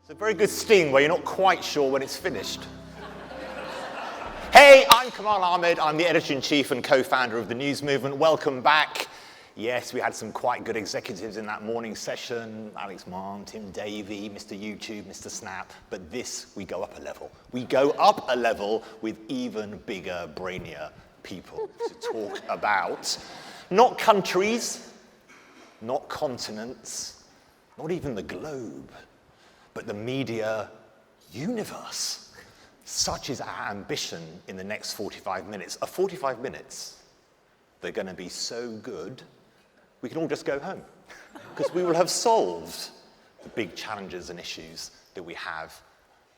It's a very good sting where you're not quite sure when it's finished. Hey, I'm Kamal Ahmed. I'm the editor-in-chief and co-founder of the News Movement. Welcome back. Yes, we had some quite good executives in that morning session. Alex Mann, Tim Davey, Mr. YouTube, Mr. Snap. But this, we go up a level. We go up a level with even bigger, brainier people to talk about. Not countries, not continents, not even the globe, but the media universe. Such is our ambition in the next 45 minutes. 45 minutes, they're going to be so good, we can all just go home. Because we will have solved the big challenges and issues that we have,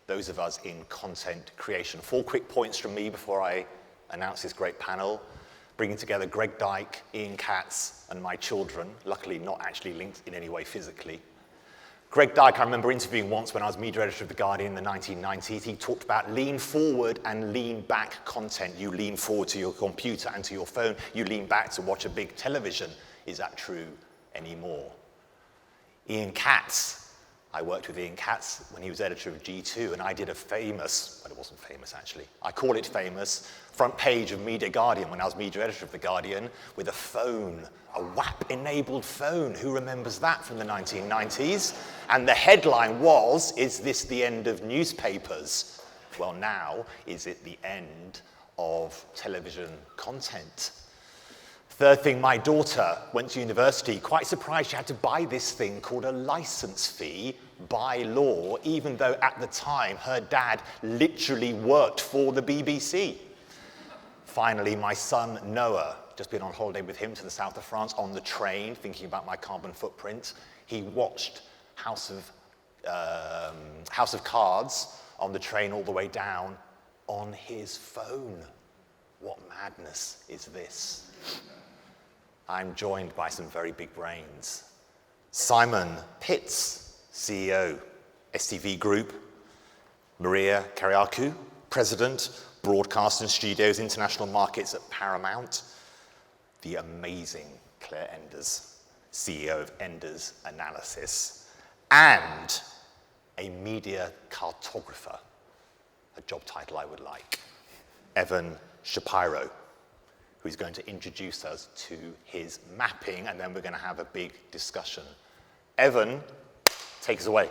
those of us in content creation. 4 quick points from me before I announce this great panel, bringing together Greg Dyke, Ian Katz, and my children, luckily not actually linked in any way physically. Greg Dyke, I remember interviewing once when I was media editor of The Guardian in the 1990s. He talked about lean forward and lean back content. You lean forward to your computer and to your phone. You lean back to watch a big television. Is that true anymore? Ian Katz. I worked with Ian Katz when he was editor of G2, and I did a famous, well, it wasn't famous actually, I call it famous, front page of Media Guardian when I was media editor of The Guardian with a phone, a WAP-enabled phone. Who remembers that from the 1990s? And the headline was, is this the end of newspapers? Well, now, is it the end of television content? Third thing, my daughter went to university, quite surprised she had to buy this thing called a license fee by law, even though at the time her dad literally worked for the BBC. Finally, my son Noah, just been on holiday with him to the south of France on the train, thinking about my carbon footprint. He watched House of Cards on the train all the way down on his phone. What madness is this? I'm joined by some very big brains. Simon Pitts, CEO, STV Group. Maria Kyriacou, President, Broadcast and Studios International Markets at Paramount. The amazing Claire Enders, CEO of Enders Analysis. And a media cartographer, a job title I would like, Evan Shapiro, who's going to introduce us to his mapping, and then we're going to have a big discussion. Evan, take us away.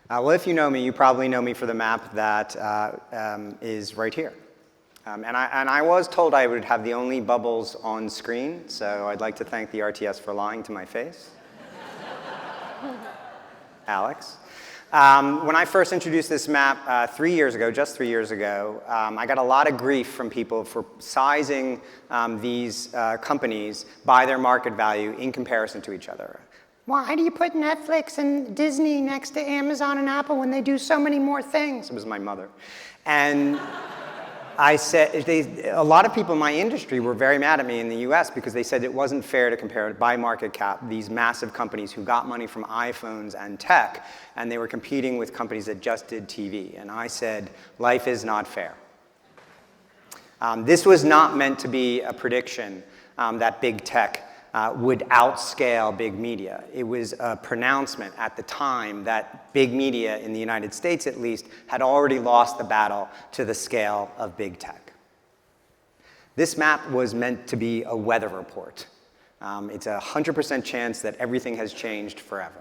Well, if you know me, you probably know me for the map that is right here. And I was told I would have the only bubbles on screen, so I'd like to thank the RTS for lying to my face. Alex. When I first introduced this map 3 years ago, just 3 years ago, I got a lot of grief from people for sizing these companies by their market value in comparison to each other. Why do you put Netflix and Disney next to Amazon and Apple when they do so many more things? It was my mother. And I said, a lot of people in my industry were very mad at me in the US because they said it wasn't fair to compare by market cap these massive companies who got money from iPhones and tech, and they were competing with companies that just did TV. And I said, life is not fair. This was not meant to be a prediction that big tech would outscale big media. It was a pronouncement at the time that big media, in the United States at least, had already lost the battle to the scale of big tech. This map was meant to be a weather report. It's a 100% chance that everything has changed forever.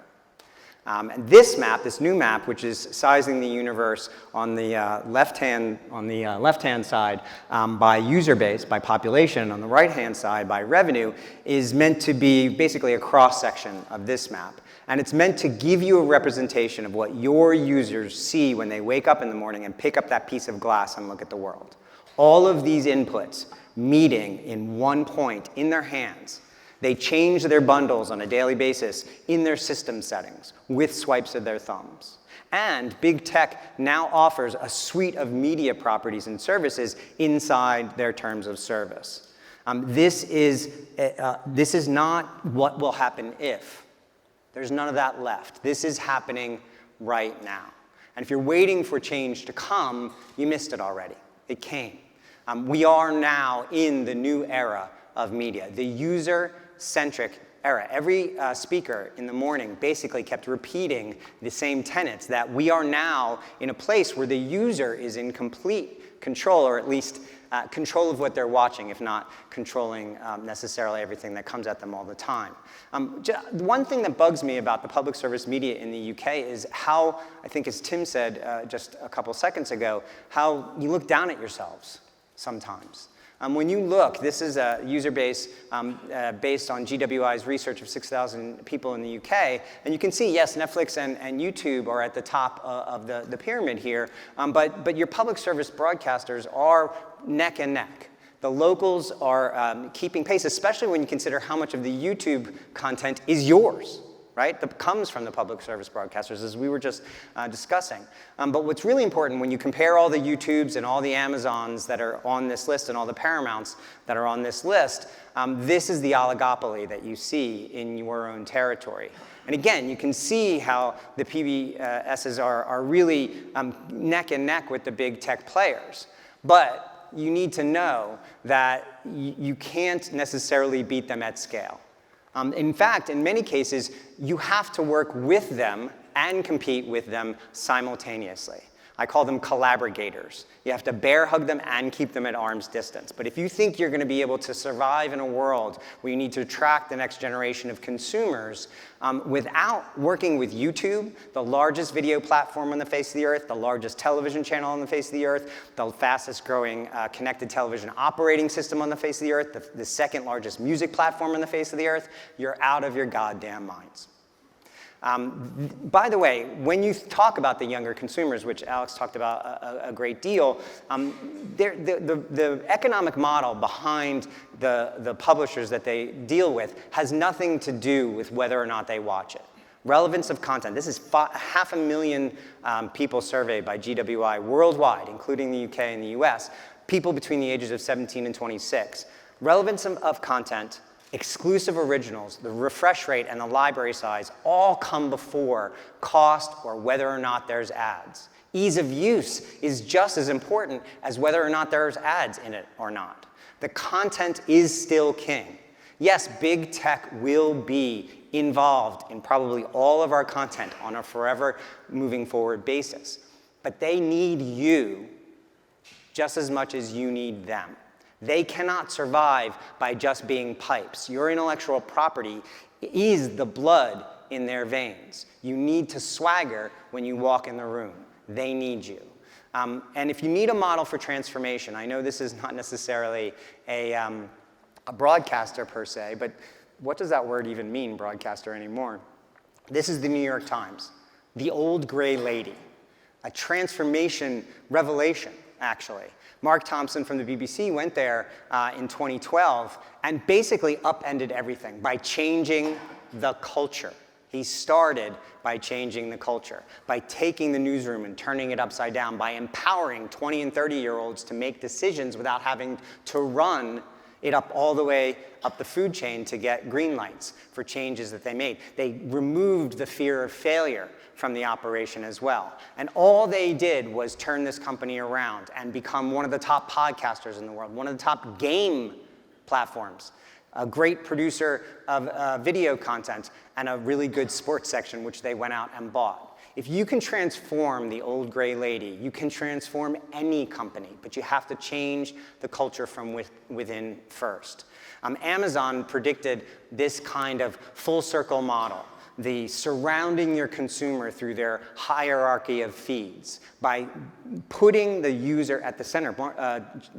And this map, this new map, which is sizing the universe on the left-hand side by user base, by population, on the right-hand side by revenue, is meant to be basically a cross-section of this map. And it's meant to give you a representation of what your users see when they wake up in the morning and pick up that piece of glass and look at the world. All of these inputs meeting in one point in their hands. They change their bundles on a daily basis in their system settings with swipes of their thumbs. And big tech now offers a suite of media properties and services inside their terms of service. This is not what will happen if. There's none of that left. This is happening right now. And if you're waiting for change to come, you missed it already. It came. We are now in the new era of media, the user-centric era. Every speaker in the morning basically kept repeating the same tenets, that we are now in a place where the user is in complete control, or at least control of what they're watching, if not controlling necessarily everything that comes at them all the time. One thing that bugs me about the public service media in the UK is how, I think as Tim said just a couple seconds ago, how you look down at yourselves sometimes. When you look, this is a user base based on GWI's research of 6,000 people in the UK, and you can see, yes, Netflix and YouTube are at the top of the pyramid here, but your public service broadcasters are neck and neck. The locals are keeping pace, especially when you consider how much of the YouTube content is yours, right? That comes from the public service broadcasters, as we were just discussing. But what's really important when you compare all the YouTubes and all the Amazons that are on this list and all the Paramounts that are on this list, this is the oligopoly that you see in your own territory. And again, you can see how the PBSs are really neck and neck with the big tech players. But you need to know that you can't necessarily beat them at scale. In fact, in many cases, you have to work with them and compete with them simultaneously. I call them collaborators. You have to bear hug them and keep them at arm's distance. But if you think you're going to be able to survive in a world where you need to attract the next generation of consumers without working with YouTube, the largest video platform on the face of the earth, the largest television channel on the face of the earth, the fastest growing connected television operating system on the face of the earth, the second largest music platform on the face of the earth, you're out of your goddamn minds. By the way, when you talk about the younger consumers, which Alex talked about a great deal, the economic model behind the publishers that they deal with has nothing to do with whether or not they watch it. Relevance of content. This is 500,000 people surveyed by GWI worldwide, including the UK and the US, people between the ages of 17 and 26. Relevance of content, exclusive originals, the refresh rate, and the library size all come before cost or whether or not there's ads. Ease of use is just as important as whether or not there's ads in it or not. The content is still king. Yes, big tech will be involved in probably all of our content on a forever moving forward basis, but they need you just as much as you need them. They cannot survive by just being pipes. Your intellectual property is the blood in their veins. You need to swagger when you walk in the room. They need you. And if you need a model for transformation, I know this is not necessarily a broadcaster per se, but what does that word even mean, broadcaster, anymore? This is the New York Times, the old gray lady, a transformation revelation, actually. Mark Thompson from the BBC went there in 2012 and basically upended everything by changing the culture. He started by changing the culture, by taking the newsroom and turning it upside down, by empowering 20 and 30-year-olds to make decisions without having to run it up all the way up the food chain to get green lights for changes that they made. They removed the fear of failure from the operation as well. And all they did was turn this company around and become one of the top podcasters in the world, one of the top game platforms, a great producer of video content, and a really good sports section, which they went out and bought. If you can transform the old gray lady, you can transform any company, but you have to change the culture from within first. Amazon predicted this kind of full circle model, the surrounding your consumer through their hierarchy of feeds by putting the user at the center.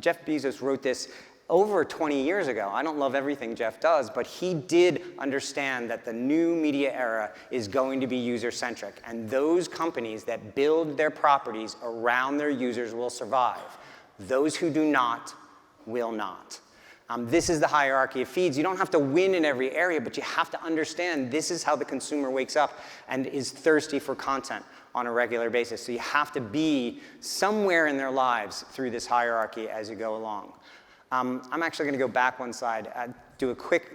Jeff Bezos wrote this over 20 years ago. I don't love everything Jeff does, but he did understand that the new media era is going to be user-centric, and those companies that build their properties around their users will survive. Those who do not will not. This is the hierarchy of feeds. You don't have to win in every area, but you have to understand this is how the consumer wakes up and is thirsty for content on a regular basis. So you have to be somewhere in their lives through this hierarchy as you go along. I'm actually going to go back one slide, do a quick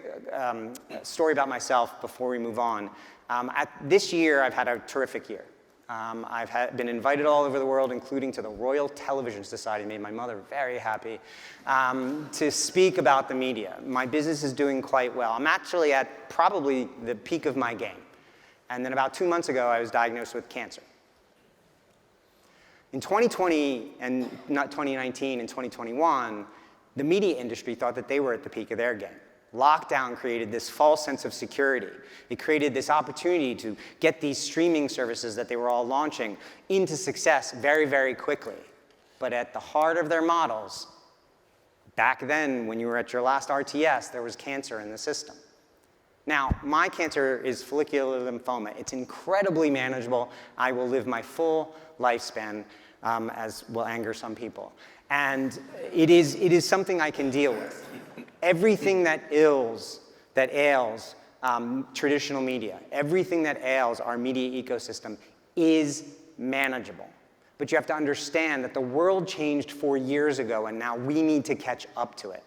story about myself before we move on. This year, I've had a terrific year. I've been invited all over the world, including to the Royal Television Society, made my mother very happy, to speak about the media. My business is doing quite well. I'm actually at probably the peak of my game. And then about 2 months ago, I was diagnosed with cancer. In 2020, and not 2019 and 2021, the media industry thought that they were at the peak of their game. Lockdown created this false sense of security. It created this opportunity to get these streaming services that they were all launching into success very, very quickly. But at the heart of their models, back then, when you were at your last RTS, there was cancer in the system. Now, my cancer is follicular lymphoma. It's incredibly manageable. I will live my full lifespan, as will anger some people. And it is something I can deal with. Everything that ails traditional media, everything that ails our media ecosystem is manageable. But you have to understand that the world changed 4 years ago, and now we need to catch up to it.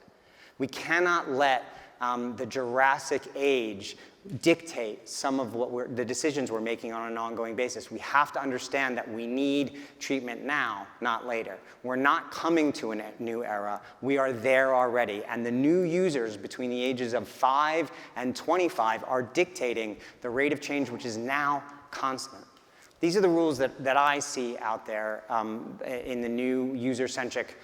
We cannot let the Jurassic Age dictate some of the decisions we're making on an ongoing basis. We have to understand that we need treatment now, not later. We're not coming to a new era. We are there already. And the new users between the ages of 5 and 25 are dictating the rate of change, which is now constant. These are the rules that I see out there in the new user-centric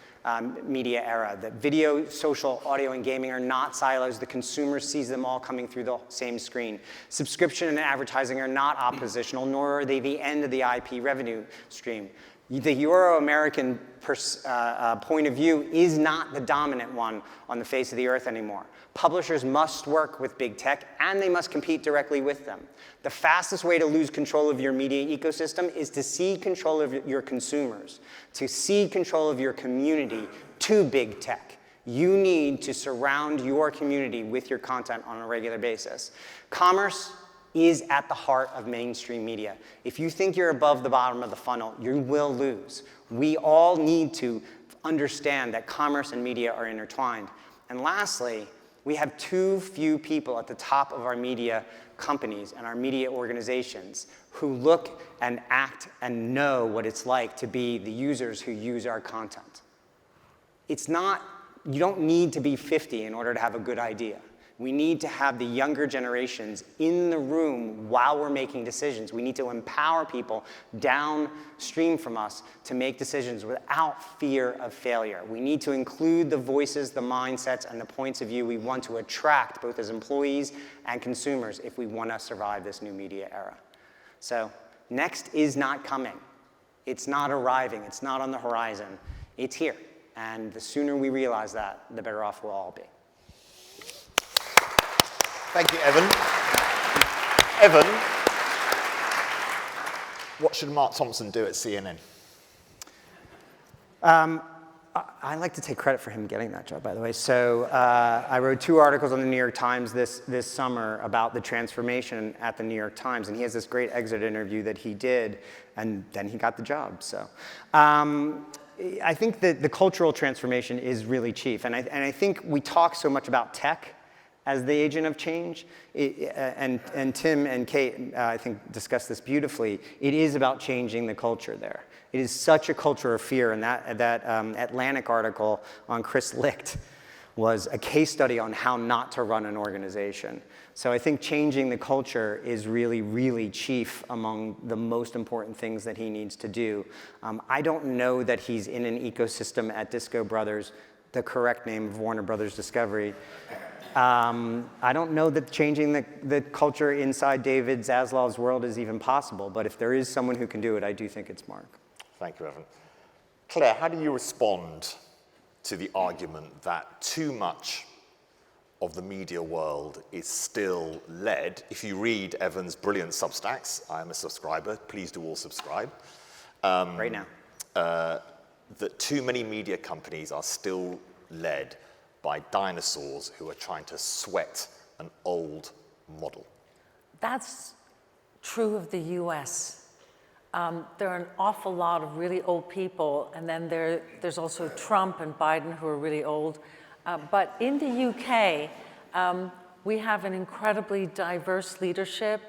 media era. That video, social, audio, and gaming are not silos. The consumer sees them all coming through the same screen. Subscription and advertising are not oppositional, nor are they the end of the IP revenue stream. The Euro-American point of view is not the dominant one on the face of the earth anymore. Publishers must work with big tech, and they must compete directly with them. The fastest way to lose control of your media ecosystem is to cede control of your consumers, to cede control of your community to big tech. You need to surround your community with your content on a regular basis. Commerce is at the heart of mainstream media. If you think you're above the bottom of the funnel, you will lose. We all need to understand that commerce and media are intertwined. And lastly, we have too few people at the top of our media companies and our media organizations who look and act and know what it's like to be the users who use our content. You don't need to be 50 in order to have a good idea. We need to have the younger generations in the room while we're making decisions. We need to empower people downstream from us to make decisions without fear of failure. We need to include the voices, the mindsets, and the points of view we want to attract both as employees and consumers if we want to survive this new media era. So next is not coming. It's not arriving. It's not on the horizon. It's here. And the sooner we realize that, the better off we'll all be. Thank you, Evan. Evan, what should Mark Thompson do at CNN? I like to take credit for him getting that job, by the way. So I wrote 2 articles on the New York Times this summer about the transformation at the New York Times, and he has this great exit interview that he did, and then he got the job. So I think that the cultural transformation is really chief, and I think we talk so much about tech as the agent of change, and Tim and Kate, I think, discussed this beautifully. It is about changing the culture there. It is such a culture of fear, and that Atlantic article on Chris Licht was a case study on how not to run an organization. So I think changing the culture is really, really chief among the most important things that he needs to do. I don't know that he's in an ecosystem at Disco Brothers, the correct name of Warner Brothers Discovery. I don't know that changing the culture inside David Zaslav's world is even possible, but if there is someone who can do it, I do think it's Mark. Thank you, Evan. Claire, how do you respond to the argument that too much of the media world is still led? If you read Evan's brilliant Substacks, I am a subscriber, please do all subscribe. Right now. That too many media companies are still led by dinosaurs who are trying to sweat an old model. That's true of the US. There are an awful lot of really old people, and then there's also Trump and Biden who are really old. But in the UK, we have an incredibly diverse leadership,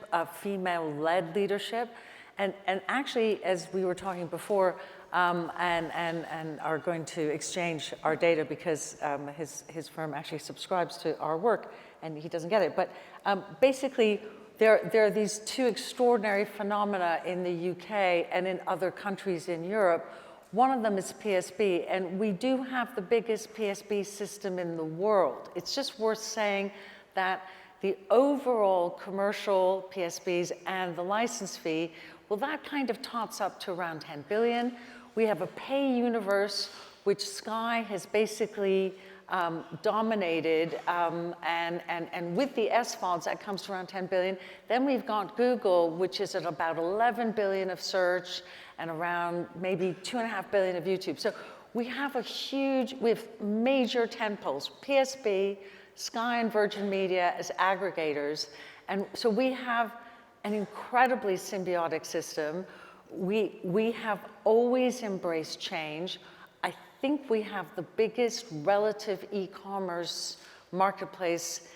female-led leadership, And actually, as we were talking before, and are going to exchange our data because his firm actually subscribes to our work and he doesn't get it. But basically, there are these two extraordinary phenomena in the UK and in other countries in Europe. One of them is PSB, and we do have the biggest PSB system in the world. It's just worth saying that the overall commercial PSBs and the license fee, well, that kind of tots up to around 10 billion. We have a pay universe, which Sky has basically dominated, and with the SVODs, that comes to around 10 billion. Then we've got Google, which is at about 11 billion of search and around maybe 2.5 billion of YouTube. So we have major tentpoles, PSB, Sky and Virgin Media as aggregators. And so we have an incredibly symbiotic system. We have always embraced change. I think we have the biggest relative e-commerce marketplace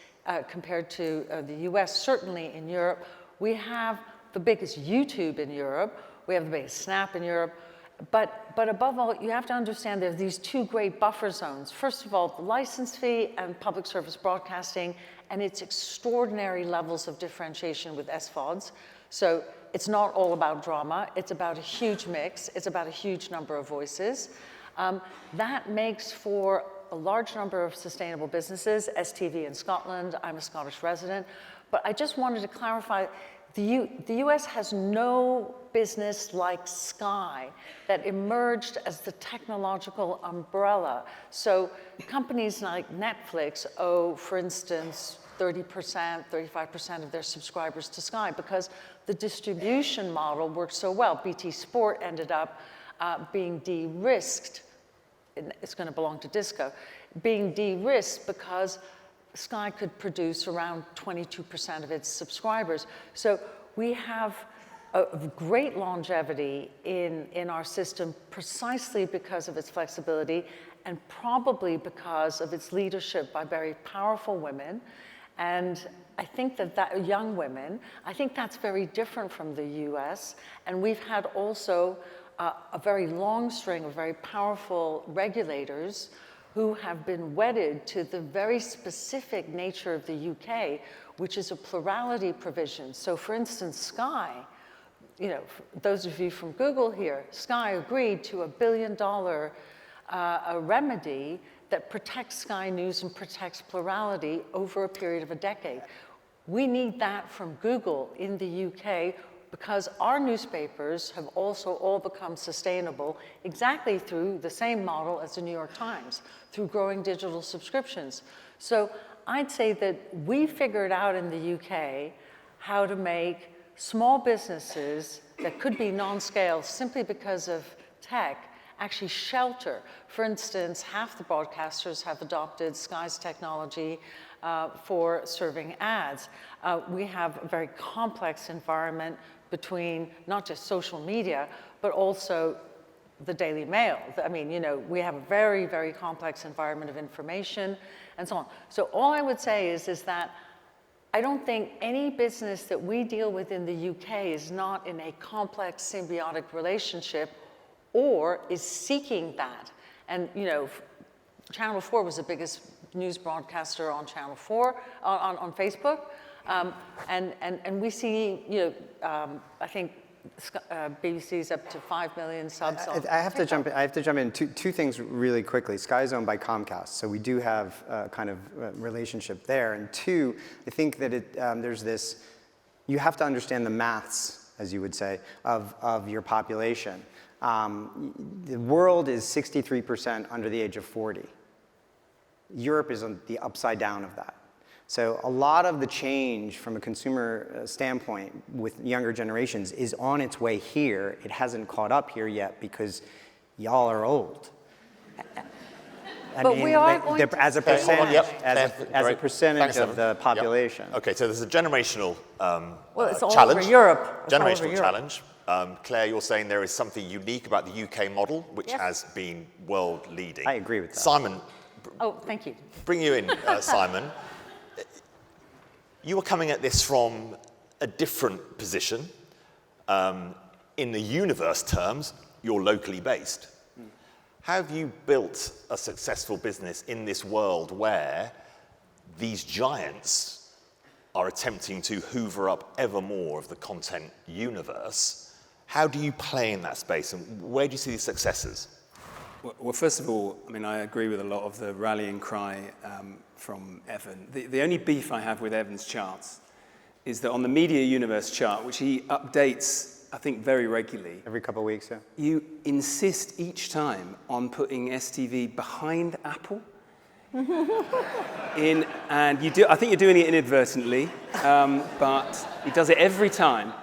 compared to the US, certainly in Europe. We have the biggest YouTube in Europe. We have the biggest Snap in Europe. But above all, you have to understand there's these two great buffer zones. First of all, the license fee and public service broadcasting and its extraordinary levels of differentiation with SVODs. So it's not all about drama. It's about a huge mix. It's about a huge number of voices. That makes for a large number of sustainable businesses, STV in Scotland. I'm a Scottish resident. But I just wanted to clarify, the US has no business like Sky that emerged as the technological umbrella. So companies like Netflix owe, for instance, 30%, 35% of their subscribers to Sky because the distribution model works so well. BT Sport ended up being de-risked. It's going to belong to Disco. Being de-risked because Sky could produce around 22% of its subscribers. So we have a great longevity in our system precisely because of its flexibility and probably because of its leadership by very powerful women. And I think that young women, I think that's very different from the US. And we've had also a very long string of very powerful regulators who have been wedded to the very specific nature of the UK, which is a plurality provision. So for instance, Sky, you know, those of you from Google here, Sky agreed to $1 billion a remedy that protects Sky News and protects plurality over a period of a decade. We need that from Google in the UK because our newspapers have also all become sustainable exactly through the same model as the New York Times, through growing digital subscriptions. So I'd say that we figured out in the UK how to make small businesses that could be non-scale simply because of tech actually shelter. For instance, half the broadcasters have adopted Sky's technology for serving ads. We have a very complex environment between not just social media, but also the Daily Mail. I mean, you know, we have a very, very complex environment of information and so on. So all I would say is that I don't think any business that we deal with in the UK is not in a complex symbiotic relationship or is seeking that. And, you know, Channel 4 was the biggest news broadcaster on Channel 4, on Facebook. And we see, you know, I think BBC's up to 5 million subs on I have to jump in. Two things really quickly. Sky is owned by Comcast, so we do have a kind of relationship there. And two, I think that there's this, you have to understand the maths, as you would say, of your population. The world is 63% under the age of 40. Europe is on the upside down of that. So a lot of the change from a consumer standpoint with younger generations is on its way here. It hasn't caught up here yet because y'all are old. But we are going to... As a percentage, as a percentage of the population. Yep. Okay, so there's a generational well, it's all challenge. over Europe. It's generational challenge. Claire, you're saying there is something unique about the UK model, which has been world leading. I agree with that. Simon. Oh, thank you. Bring you in, Simon. You were coming at this from a different position. in the universe terms, you're locally based. How have you built a successful business in this world where these giants are attempting to hoover up ever more of the content universe? How do you play in that space, and where do you see the successes? Well, first of all, I mean, I agree with a lot of the rallying cry from Evan. The only beef I have with Evan's charts is that on the media universe chart, which he updates, I think, very regularly. Every couple of weeks, yeah. You insist each time on putting STV behind Apple. And you do. I think you're doing it inadvertently, but he does it every time.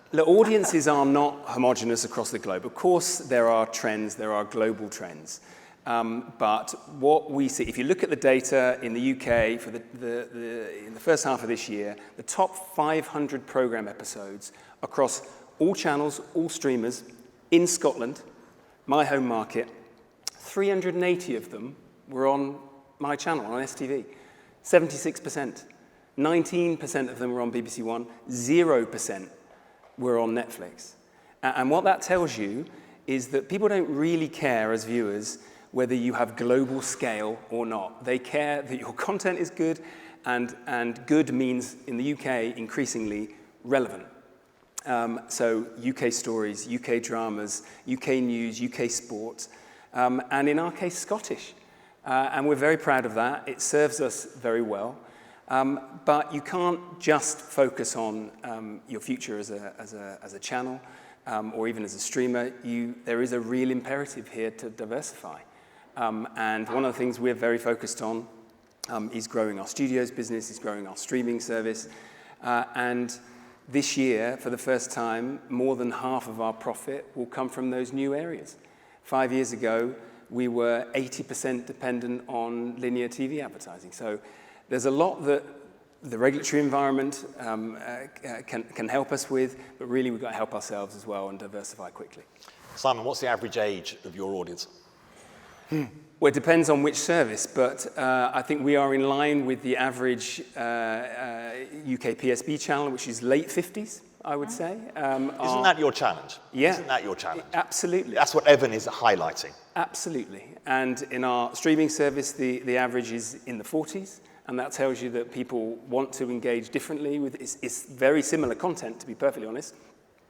The audiences are not homogenous across the globe. Of course, there are trends, there are global trends. But what we see, if you look at the data in the UK for in the first half of this year, the top 500 program episodes across all channels, all streamers in Scotland, my home market, 380 of them were on my channel, on STV. 76%. 19% of them were on BBC One. 0% were on Netflix. And what that tells you is that people don't really care as viewers whether you have global scale or not. They care that your content is good, and good means, in the UK, increasingly relevant. So UK stories, UK dramas, UK news, UK sport, and in our case, Scottish. And we're very proud of that. It serves us very well. But you can't just focus on your future as a channel or even as a streamer. There is a real imperative here to diversify. And one of the things we're very focused on is growing our studios business, is growing our streaming service. And this year, for the first time, more than half of our profit will come from those new areas. 5 years ago, we were 80% dependent on linear TV advertising. So there's a lot that the regulatory environment can help us with, but really we've got to help ourselves as well and diversify quickly. Simon, what's the average age of your audience? Well, it depends on which service, but I think we are in line with the average UK PSB channel, which is late 50s, I would say. Isn't that your challenge? Yeah. Isn't that your challenge? Absolutely. That's what Evan is highlighting. Absolutely. And in our streaming service, the average is in the 40s, and that tells you that people want to engage differently with it's very similar content, to be perfectly honest.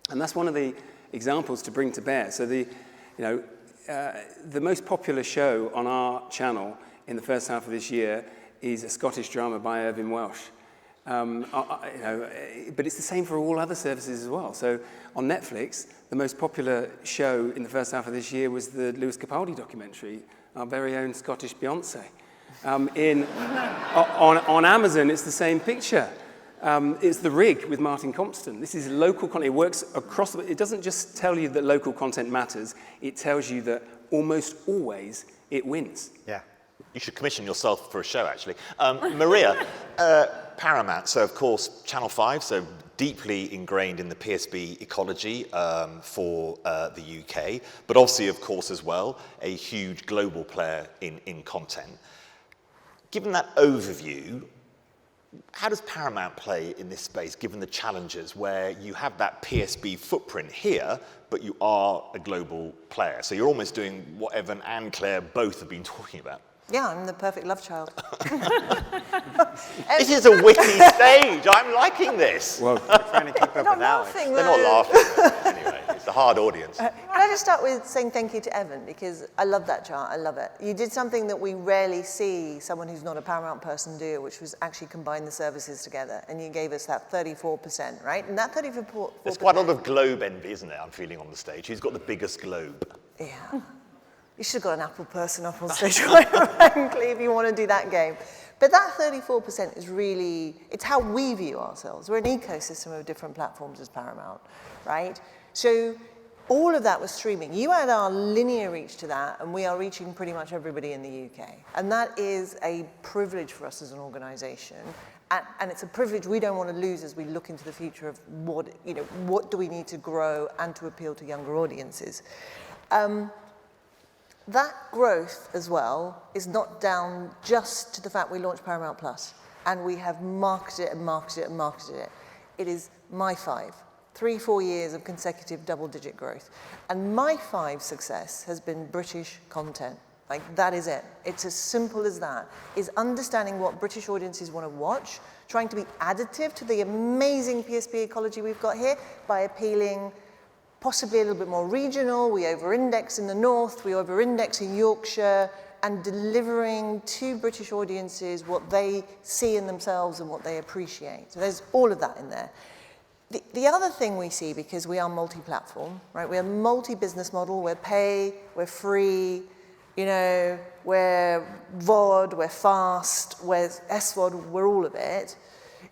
And that's one of the examples to bring to bear. So the most popular show on our channel in the first half of this year is a Scottish drama by Irvine Welsh. But it's the same for all other services as well. So on Netflix, the most popular show in the first half of this year was the Lewis Capaldi documentary, our very own Scottish Beyoncé. On Amazon, it's the same picture. It's The Rig with Martin Compston. This is local content. It works across it doesn't just tell you that local content matters. It tells you that almost always it wins. Yeah. You should commission yourself for a show, actually. Maria, Paramount, so of course, Channel 5, so deeply ingrained in the PSB ecology for the UK, but obviously, of course, as well, a huge global player in content. Given that overview, how does Paramount play in this space, given the challenges where you have that PSB footprint here, but you are a global player? So you're almost doing what Evan and Claire both have been talking about. Yeah, I'm the perfect love child. This is a witty stage. I'm liking this. Well, we're trying to keep up with Alex. Laughing, They're not laughing. Anyway, it's a hard audience. Can I just start with saying thank you to Evan, because I love that chart, I love it. You did something that we rarely see someone who's not a Paramount person do, which was actually combine the services together, and you gave us that 34%, right? And that 34%... There's quite a lot of globe envy, isn't there, I'm feeling on the stage. Who's got the biggest globe? Yeah. You should have got an Apple person up on stage, quite frankly, if you want to do that game. But that 34% is really, it's how we view ourselves. We're an ecosystem of different platforms as Paramount, right? So all of that was streaming. You add our linear reach to that, and we are reaching pretty much everybody in the UK. And that is a privilege for us as an organization. And it's a privilege we don't want to lose as we look into the future of what do we need to grow and to appeal to younger audiences. That growth as well is not down just to the fact we launched Paramount Plus and we have marketed it and marketed it and marketed it. It is my 5, 3-4 years of consecutive double-digit growth. And my 5 success has been British content. Like, that is it. It's as simple as that, is understanding what British audiences want to watch, trying to be additive to the amazing PSP ecology we've got here by appealing possibly a little bit more regional. We over-index in the north, we over-index in Yorkshire, and delivering to British audiences what they see in themselves and what they appreciate. So there's all of that in there. The other thing we see, because we are multi-platform, right? We're a multi-business model, we're pay, we're free, you know, we're VOD, we're fast, we're SVOD, we're all of it,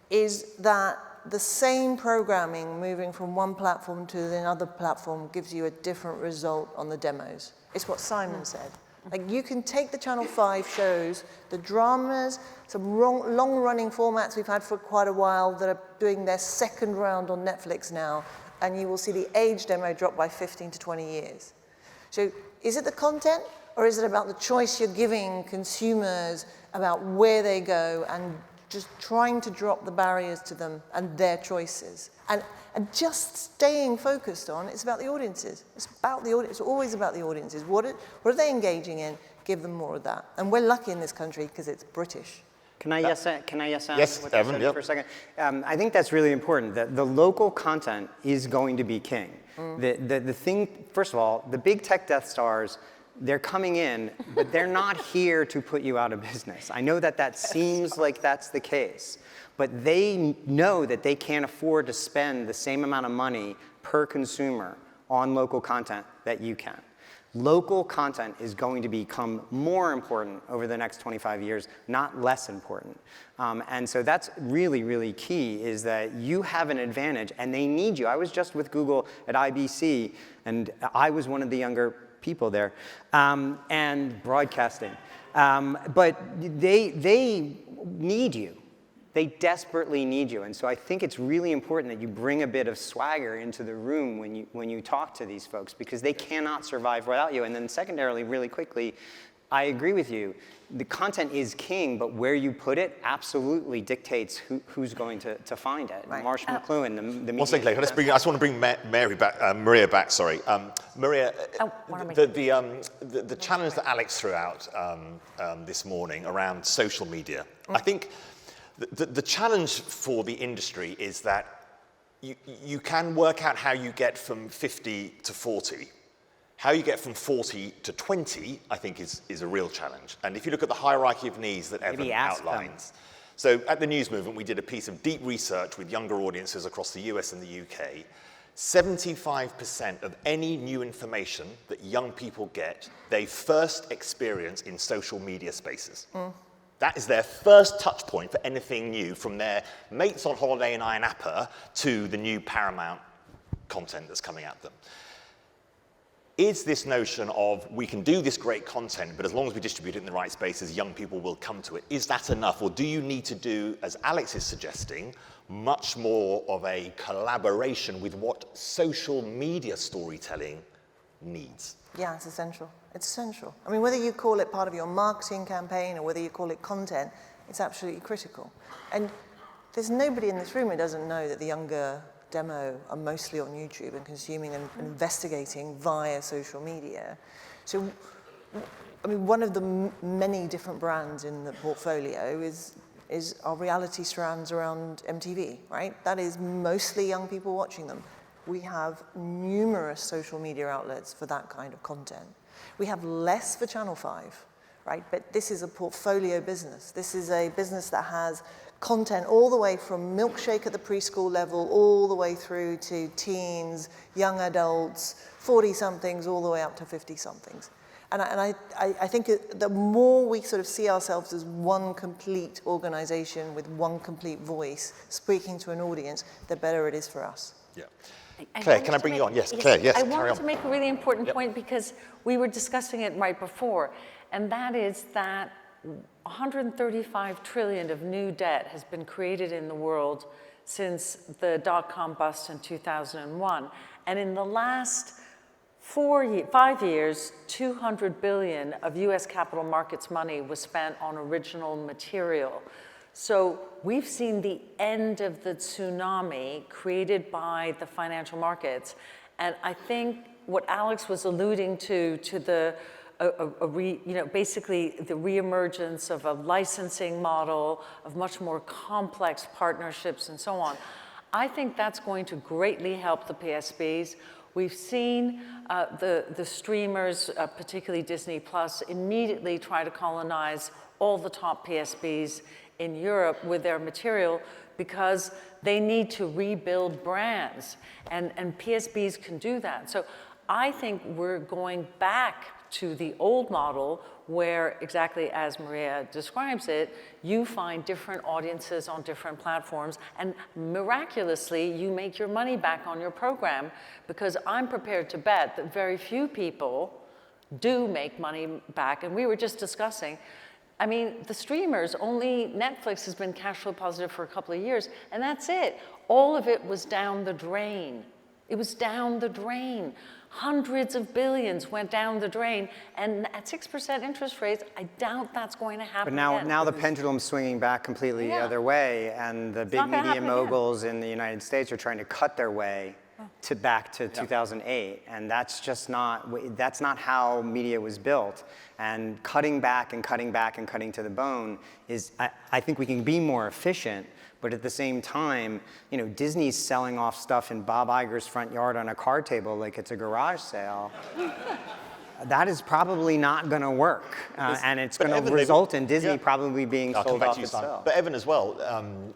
is that the same programming moving from one platform to another platform gives you a different result on the demos. It's what Simon said. Like, you can take the Channel 5 shows, the dramas, some long-running formats we've had for quite a while that are doing their second round on Netflix now, and you will see the age demo drop by 15 to 20 years. So is it the content, or is it about the choice you're giving consumers about where they go and just trying to drop the barriers to them and their choices? And just staying focused on, it's about the audiences. It's about the audience. It's always about the audiences. What are they engaging in? Give them more of that. And we're lucky in this country because it's British. Can I yes Yes, what I Evan, said yep. for a second? I think that's really important, that the local content is going to be king. The thing, first of all, the big tech Death Stars, they're coming in, but they're not here to put you out of business. I know that seems like that's the case, but they know that they can't afford to spend the same amount of money per consumer on local content that you can. Local content is going to become more important over the next 25 years, not less important. And so that's really, really key, is that you have an advantage and they need you. I was just with Google at IBC, and I was one of the younger people there, and broadcasting. But they need you. They desperately need you. And so I think it's really important that you bring a bit of swagger into the room when you talk to these folks, because they cannot survive without you. And then secondarily, really quickly, I agree with you. The content is king, but where you put it absolutely dictates who's going to find it. Right. Marsh McLuhan, the media. One second, I just want to bring Maria back. Sorry, Maria. The challenge that Alex threw out this morning around social media, I think the challenge for the industry is that you can work out how you get from 50 to 40. How you get from 40 to 20, I think, is a real challenge. And if you look at the hierarchy of needs that Evan outlines. So at the News Movement, we did a piece of deep research with younger audiences across the US and the UK. 75% of any new information that young people get, they first experience in social media spaces. That is their first touch point for anything new, from their mates on holiday in Ayia Napa to the new Paramount content that's coming at them. Is this notion of we can do this great content, but as long as we distribute it in the right spaces, young people will come to it, is that enough? Or do you need to do, as Alex is suggesting, much more of a collaboration with what social media storytelling needs? Yeah, it's essential. It's essential. I mean, whether you call it part of your marketing campaign or whether you call it content, it's absolutely critical. And there's nobody in this room who doesn't know that the younger demo are mostly on YouTube and consuming and investigating via social media. So, I mean, one of the many different brands in the portfolio is our reality strands around MTV, right? That is mostly young people watching them. We have numerous social media outlets for that kind of content. We have less for Channel 5, right? But this is a portfolio business. This is a business that has content all the way from Milkshake at the preschool level, all the way through to teens, young adults, 40-somethings, all the way up to 50-somethings. And I think the more we sort of see ourselves as one complete organization with one complete voice speaking to an audience, the better it is for us. Yeah. Claire, can I bring you on? Yes, Claire, yes, I carry wanted on. to make a really important point, because we were discussing it right before, and that is that 135 trillion of new debt has been created in the world since the dot-com bust in 2001. And in the last 5 years, 200 billion of US capital markets money was spent on original material. So we've seen the end of the tsunami created by the financial markets. And I think what Alex was alluding to the basically the reemergence of a licensing model, of much more complex partnerships and so on. I think that's going to greatly help the PSBs. We've seen the streamers, particularly Disney Plus, immediately try to colonize all the top PSBs in Europe with their material because they need to rebuild brands, and PSBs can do that. So I think we're going back to the old model where, exactly as Maria describes it, you find different audiences on different platforms, and miraculously, you make your money back on your program, because I'm prepared to bet that very few people do make money back. And we were just discussing, I mean, the streamers, only Netflix has been cash flow positive for a couple of years, and that's it. All of it was down the drain. It was down the drain. Hundreds of billions went down the drain, and at 6% interest rates, I doubt that's going to happen But again. now the pendulum's swinging back completely the other way, and the big not gonna media happen moguls in the United States are trying to cut their way back to 2008, and that's just that's not how media was built. And cutting back and cutting back and cutting to the bone is, I think we can be more efficient, but at the same time, Disney's selling off stuff in Bob Iger's front yard on a card table like it's a garage sale. That is probably not going to work, and it's going to result in Disney probably being sold off itself. But Evan, as well,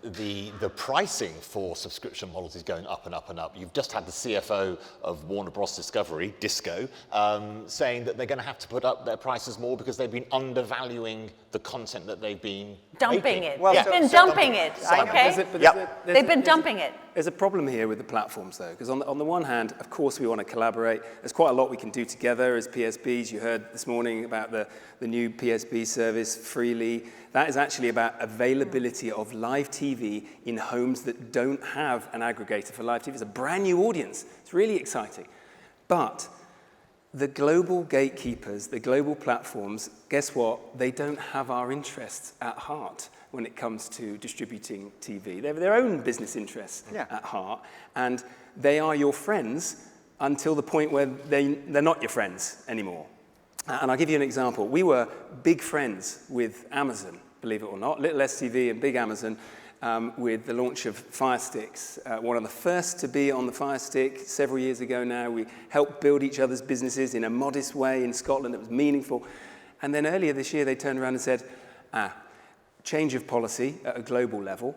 the pricing for subscription models is going up and up and up. You've just had the CFO of Warner Bros. Discovery, Disco, saying that they're going to have to put up their prices more because they've been undervaluing the content that they've been dumping making. it. Well, They've been dumping it, okay? They've been dumping it. There's a problem here with the platforms, though, because on the one hand, of course, we want to collaborate. There's quite a lot we can do together as PSBs. You heard this morning about the new PSB service, Freely. That is actually about availability of live TV in homes that don't have an aggregator for live TV. It's a brand new audience. It's really exciting. But the global gatekeepers, the global platforms, guess what? They don't have our interests at heart when it comes to distributing TV. They have their own business interests at heart, and they are your friends until the point where they're not your friends anymore. And I'll give you an example. We were big friends with Amazon, believe it or not, Little STV and Big Amazon, with the launch of Fire Sticks. One of the first to be on the Fire Stick several years ago now. We helped build each other's businesses in a modest way in Scotland. It was meaningful. And then earlier this year, they turned around and said, change of policy at a global level.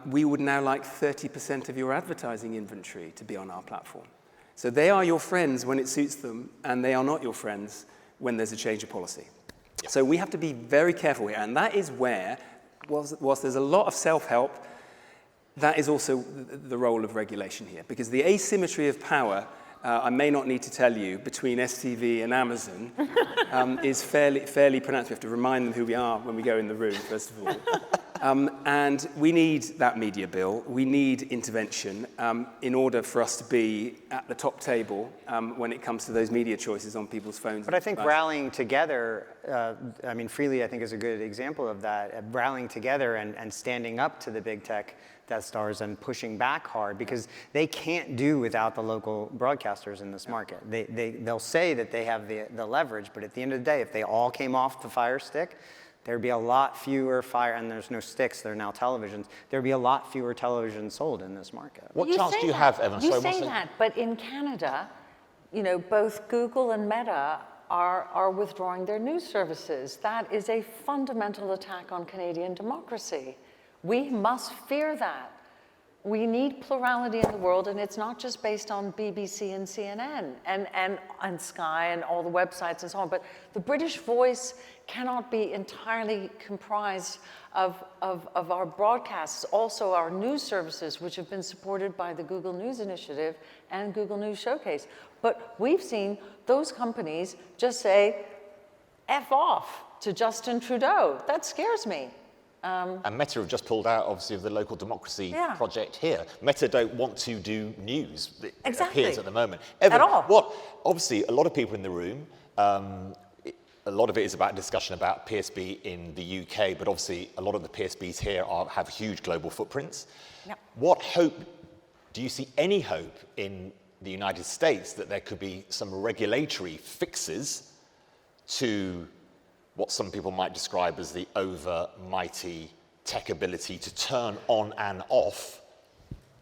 We would now like 30% of your advertising inventory to be on our platform. So they are your friends when it suits them, and they are not your friends when there's a change of policy. Yeah. So we have to be very careful here, and that is where, whilst there's a lot of self-help, that is also the role of regulation here, because the asymmetry of power, I may not need to tell you, between STV and Amazon is fairly pronounced. We have to remind them who we are when we go in the room, first of all. And we need that media bill. We need intervention in order for us to be at the top table when it comes to those media choices on people's phones. But I think rallying together, Freely, I think, is a good example of that, rallying together and standing up to the big tech Death Stars and pushing back hard, because they can't do without the local broadcasters in this market. They'll say that they have the leverage, but at the end of the day, if they all came off the Fire Stick, there'd be a lot fewer and there's no sticks, they're now televisions, there'd be a lot fewer televisions sold in this market. What chance do you have, Evan? You say that, but in Canada, both Google and Meta are withdrawing their news services. That is a fundamental attack on Canadian democracy. We must fear that. We need plurality in the world, and it's not just based on BBC and CNN and Sky and all the websites and so on, but the British voice cannot be entirely comprised of our broadcasts, also our news services, which have been supported by the Google News Initiative and Google News Showcase. But we've seen those companies just say, F off to Justin Trudeau. That scares me. And Meta have just pulled out, obviously, of the local democracy project here. Meta don't want to do news, it appears at the moment. Evan, at all. Obviously, a lot of people in the room a lot of it is about discussion about PSB in the UK, but obviously a lot of the PSBs here have huge global footprints. Yep. What hope, do you see any hope in the United States that there could be some regulatory fixes to what some people might describe as the over-mighty tech ability to turn on and off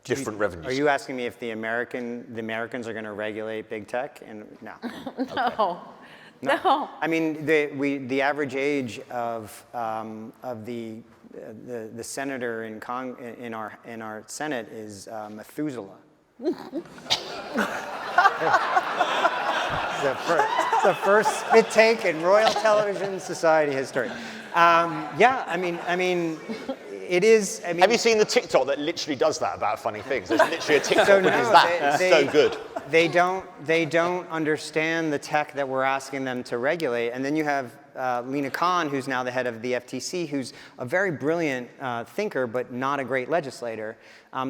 different revenue Are you asking me if the Americans are going to regulate big tech? And no. No. I mean, the average age of the senator in our Senate is Methuselah. the first spit take in Royal Television Society history. Yeah, I mean, it is. I mean, have you seen the TikTok that literally does that about funny things? There's literally a TikTok So that no, is that. they- It's so good. They don't understand the tech that we're asking them to regulate. And then you have Lena Khan, who's now the head of the FTC, who's a very brilliant thinker, but not a great legislator.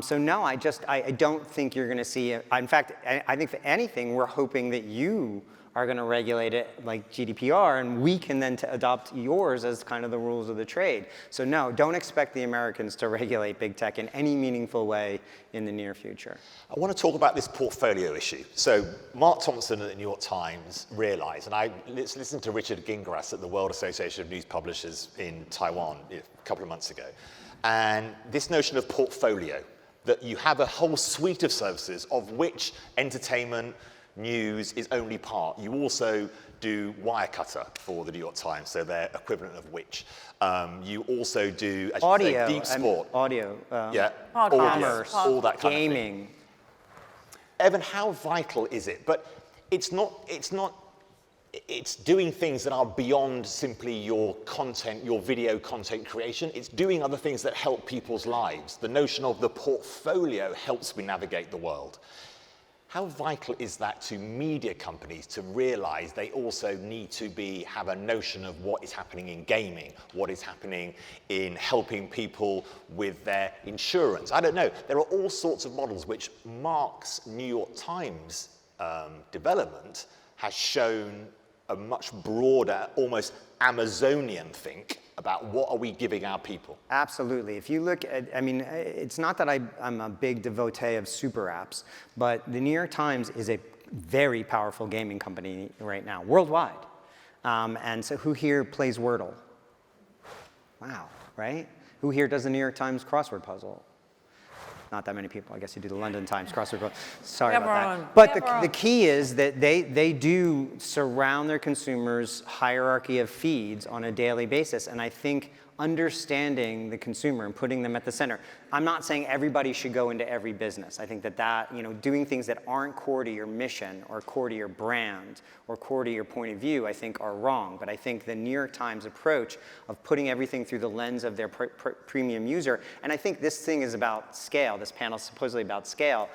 So no, I don't think you're going to see it. In fact, I think for anything, we're hoping that you are going to regulate it like GDPR, and we can then adopt yours as kind of the rules of the trade. So no, don't expect the Americans to regulate big tech in any meaningful way in the near future. I want to talk about this portfolio issue. So Mark Thompson at the New York Times realized, and I listened to Richard Gingras at the World Association of News Publishers in Taiwan a couple of months ago, and this notion of portfolio, that you have a whole suite of services of which entertainment, news is only part. You also do Wirecutter for the New York Times, so their equivalent of Which. You also do, as you say, Deep Sport. Audio. Yeah, Commerce, all that kind of thing. gaming. Evan, how vital is it? But it's doing things that are beyond simply your content, your video content creation. It's doing other things that help people's lives. The notion of the portfolio helps me navigate the world. How vital is that to media companies to realize they also need to have a notion of what is happening in gaming, what is happening in helping people with their insurance? I don't know. There are all sorts of models which Mark's New York Times development has shown a much broader, almost Amazonian think about what are we giving our people. Absolutely. If you look at, I mean, it's not that I'm a big devotee of super apps, but the New York Times is a very powerful gaming company right now, worldwide. And so who here plays Wordle? Wow, right? Who here does the New York Times crossword puzzle? Not that many people. I guess you do the London Times crossword puzzle. Sorry about that. But the key is that they do surround their consumers' hierarchy of feeds on a daily basis. And I think understanding the consumer and putting them at the center. I'm not saying everybody should go into every business. I think that doing things that aren't core to your mission or core to your brand or core to your point of view, I think are wrong. But I think the New York Times approach of putting everything through the lens of their premium user, and I think this thing is about scale. This panel is supposedly about scale.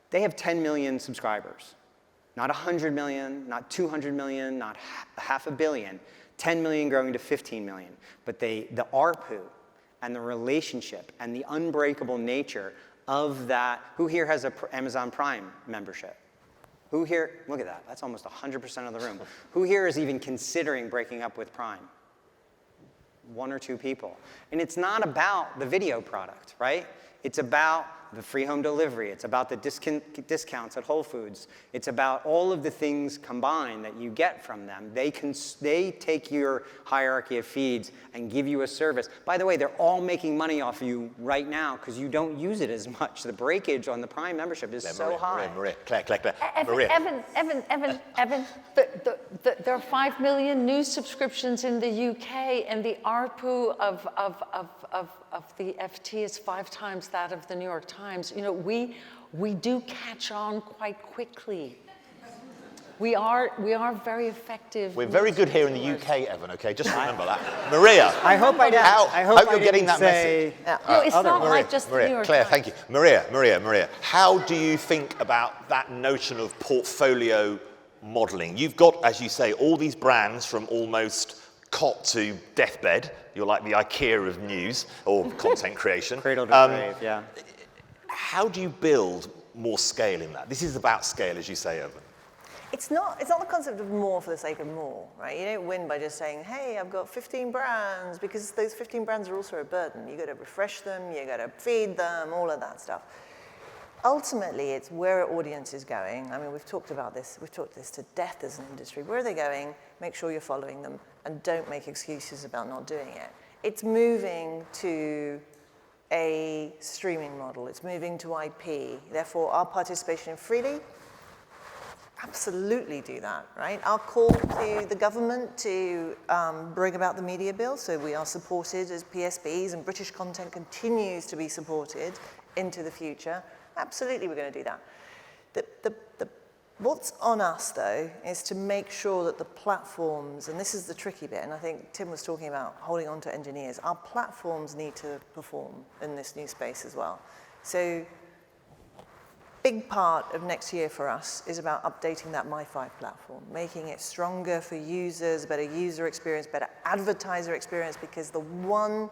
They have 10 million subscribers. Not 100 million, not 200 million, not half a billion. 10 million growing to 15 million. But the ARPU and the relationship and the unbreakable nature of that. Who here has an Amazon Prime membership? Who here, look at that, that's almost 100% of the room. Who here is even considering breaking up with Prime? One or two people. And it's not about the video product, right? It's about the free home delivery. It's about the discounts at Whole Foods. It's about all of the things combined that you get from them. They take your hierarchy of feeds and give you a service. By the way, they're all making money off you right now because you don't use it as much. The breakage on the Prime membership is so high. Claire. Evan, there are 5 million news subscriptions in the UK, and the ARPU of the FT is 5 times that of the New York Times. You know, we do catch on quite quickly. We are very effective. We're very good here in the UK, Evan, okay? Just remember that. Maria. I hope you're getting that message. No, it's not like just the New York Claire, Times. thank you. Maria, how do you think about that notion of portfolio modeling? You've got, as you say, all these brands from almost cot to deathbed. You're like the IKEA of news or content creation. Cradle to grave, yeah. How do you build more scale in that? This is about scale, as you say, Evan. it's not the concept of more for the sake of more, right? You don't win by just saying, hey, I've got 15 brands, because those 15 brands are also a burden. You got to refresh them, you got to feed them, all of that stuff. Ultimately, it's where our audience is going. I mean, we've talked about this. We've talked this to death as an industry. Where are they going? Make sure you're following them, and don't make excuses about not doing it. It's moving to a streaming model. It's moving to IP. Therefore, our participation in Freely, absolutely do that, right? Our call to the government to bring about the media bill, so we are supported as PSBs, and British content continues to be supported into the future. Absolutely, we're going to do that. What's on us, though, is to make sure that the platforms, and this is the tricky bit, and I think Tim was talking about holding on to engineers, our platforms need to perform in this new space as well. So, big part of next year for us is about updating that My5 platform, making it stronger for users, better user experience, better advertiser experience, because the one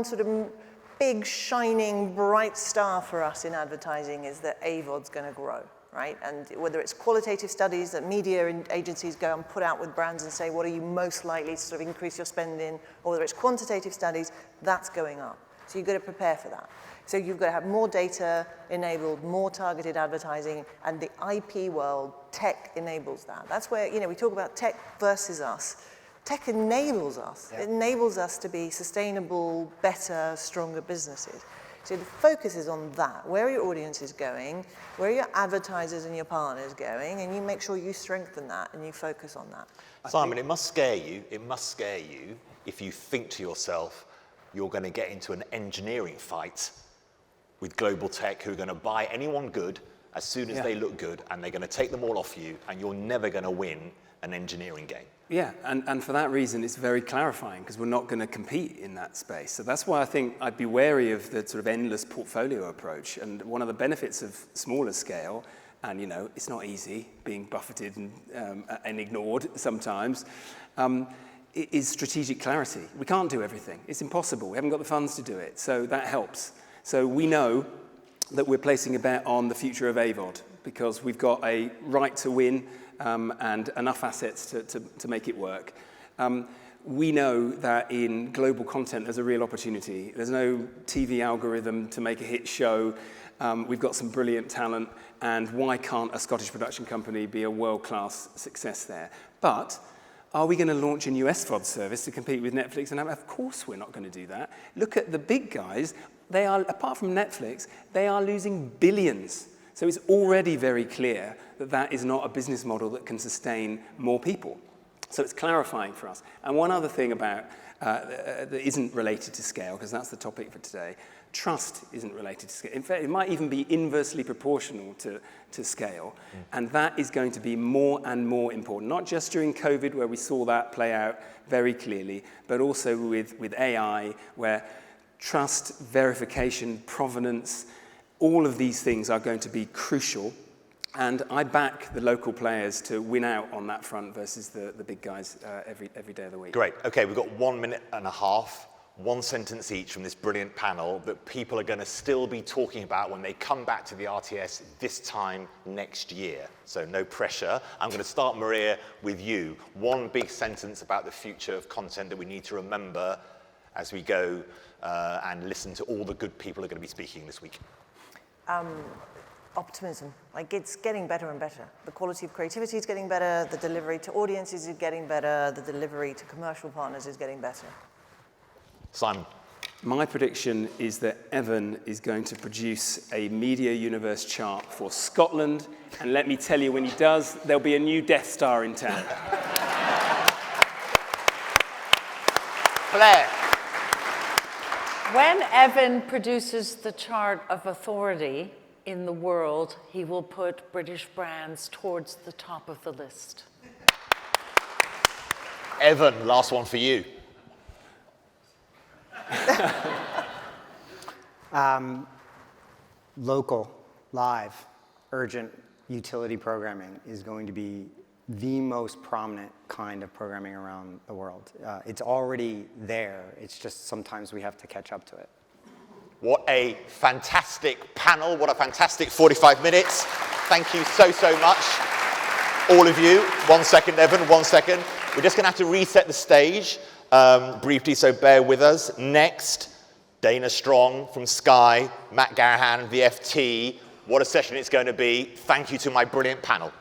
sort of big, shining, bright star for us in advertising is that AVOD's going to grow, right? And whether it's qualitative studies that media agencies go and put out with brands and say, what are you most likely to sort of increase your spend in, or whether it's quantitative studies, that's going up. So you've got to prepare for that. So you've got to have more data enabled, more targeted advertising, and the IP world, tech enables that. That's where, we talk about tech versus us. Tech enables us. Yeah. It enables us to be sustainable, better, stronger businesses. So the focus is on that. Where are your audiences going? Where are your advertisers and your partners going? And you make sure you strengthen that and you focus on that. Simon, it must scare you. It must scare you if you think to yourself, you're going to get into an engineering fight with global tech who are going to buy anyone good as soon as they look good, and they're going to take them all off you, and you're never going to win an engineering game. Yeah, and for that reason, it's very clarifying, because we're not going to compete in that space. So that's why I think I'd be wary of the sort of endless portfolio approach. And one of the benefits of smaller scale, and it's not easy being buffeted and ignored sometimes, is strategic clarity. We can't do everything. It's impossible. We haven't got the funds to do it. So that helps. So we know that we're placing a bet on the future of AVOD, because we've got a right to win and enough assets to make it work. We know that in global content there's a real opportunity. There's no TV algorithm to make a hit show. We've got some brilliant talent, and why can't a Scottish production company be a world-class success there? But are we going to launch a new SVOD service to compete with Netflix? And of course we're not going to do that. Look at the big guys. They are, apart from Netflix, they are losing billions. So it's already very clear that that is not a business model that can sustain more people. So it's clarifying for us. And one other thing about that isn't related to scale, because that's the topic for today, trust isn't related to scale. In fact, it might even be inversely proportional to scale. And that is going to be more and more important, not just during COVID, where we saw that play out very clearly, but also with AI, where trust, verification, provenance, all of these things are going to be crucial. And I back the local players to win out on that front versus the big guys every day of the week. Great. Okay, we've got 1 minute and a half, one sentence each from this brilliant panel that people are going to still be talking about when they come back to the RTS this time next year. So no pressure. I'm going to start, Maria, with you. One big sentence about the future of content that we need to remember as we go and listen to all the good people who are going to be speaking this week. Optimism. Like, it's getting better and better. The quality of creativity is getting better, the delivery to audiences is getting better, the delivery to commercial partners is getting better. Simon. My prediction is that Evan is going to produce a media universe chart for Scotland, and let me tell you, when he does, there'll be a new Death Star in town. Claire. When Evan produces the chart of authority in the world, he will put British brands towards the top of the list. Evan, last one for you. Local, live, urgent utility programming is going to be the most prominent kind of programming around the world. It's already there. It's just sometimes we have to catch up to it. What a fantastic panel. What a fantastic 45 minutes. Thank you so, so much. all of you. 1 second, Evan, 1 second. We're just going to have to reset the stage briefly, so bear with us. Next, Dana Strong from Sky, Matt Garahan, the FT. What a session it's going to be. Thank you to my brilliant panel.